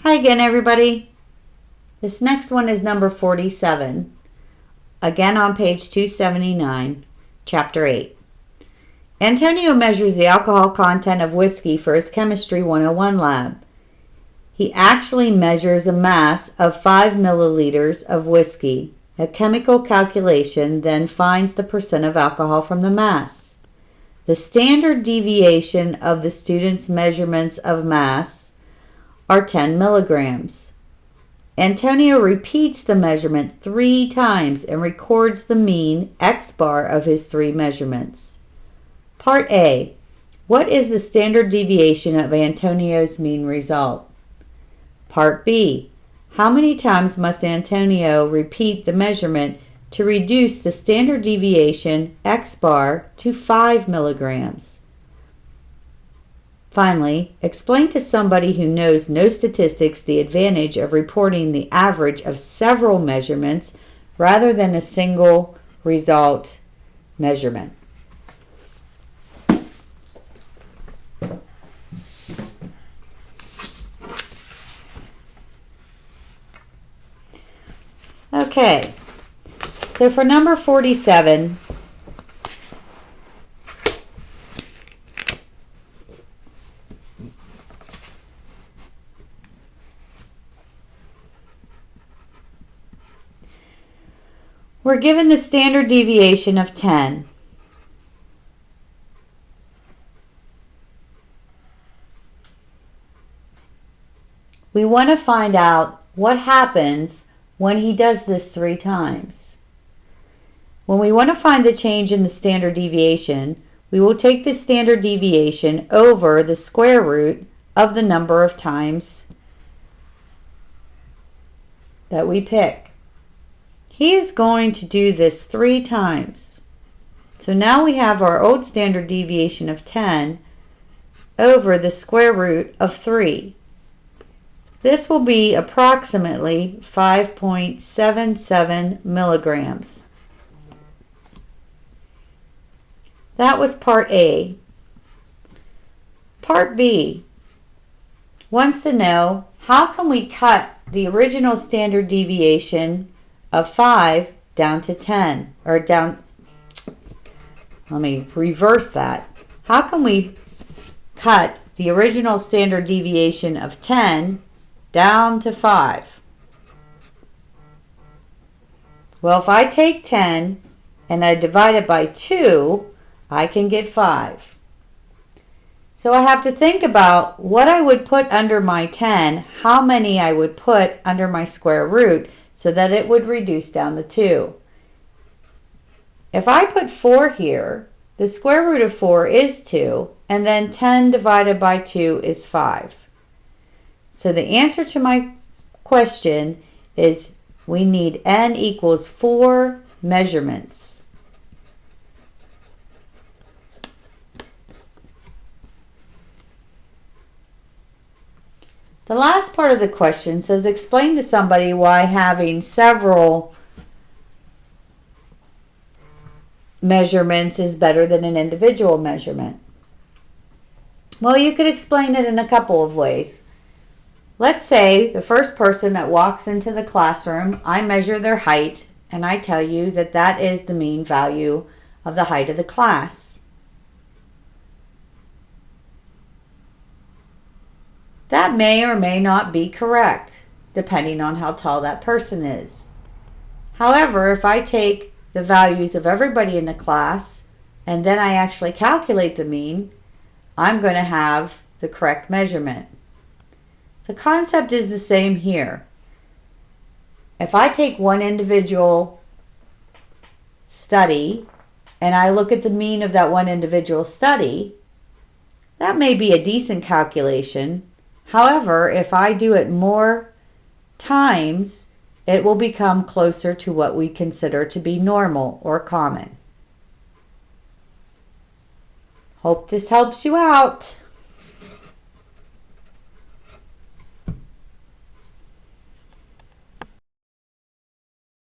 Hi again, everybody. This next one is number 47, again on page 279, chapter 8. Antonio measures the alcohol content of whiskey for his Chemistry 101 lab. He actually measures a mass of 5 milliliters of whiskey. A chemical calculation then finds the percent of alcohol from the mass. The standard deviation of the student's measurements of mass are 10 milligrams. Antonio repeats the measurement 3 times and records the mean X bar of his 3 measurements. Part A. What is the standard deviation of Antonio's mean result? Part B. How many times must Antonio repeat the measurement to reduce the standard deviation X bar to 5 milligrams? Finally, explain to somebody who knows no statistics the advantage of reporting the average of several measurements rather than a single result measurement. Okay, so for number 47, we're given the standard deviation of 10. We want to find out what happens when he does this 3 times. When we want to find the change in the standard deviation, we will take the standard deviation over the square root of the number of times that we pick. He is going to do this 3 times. So now we have our old standard deviation of 10 over the square root of 3. This will be approximately 5.77 milligrams. That was part A. Part B wants to know, how can we cut the original standard deviation of 5 down to 10? Or down, let me reverse that. How can we cut the original standard deviation of 10 down to 5? Well, if I take 10 and I divide it by 2, I can get 5. So I have to think about what I would put under my 10, how many I would put under my square root so that it would reduce down to 2. If I put 4 here, the square root of 4 is 2, and then 10 divided by 2 is 5. So the answer to my question is we need n equals 4 measurements. The last part of the question says, explain to somebody why having several measurements is better than an individual measurement. Well, you could explain it in a couple of ways. Let's say the first person that walks into the classroom, I measure their height, and I tell you that that is the mean value of the height of the class. That may or may not be correct, depending on how tall that person is. However, if I take the values of everybody in the class and then I actually calculate the mean, I'm going to have the correct measurement. The concept is the same here. If I take one individual study and I look at the mean of that one individual study, that may be a decent calculation. However, if I do it more times, it will become closer to what we consider to be normal or common. Hope this helps you out.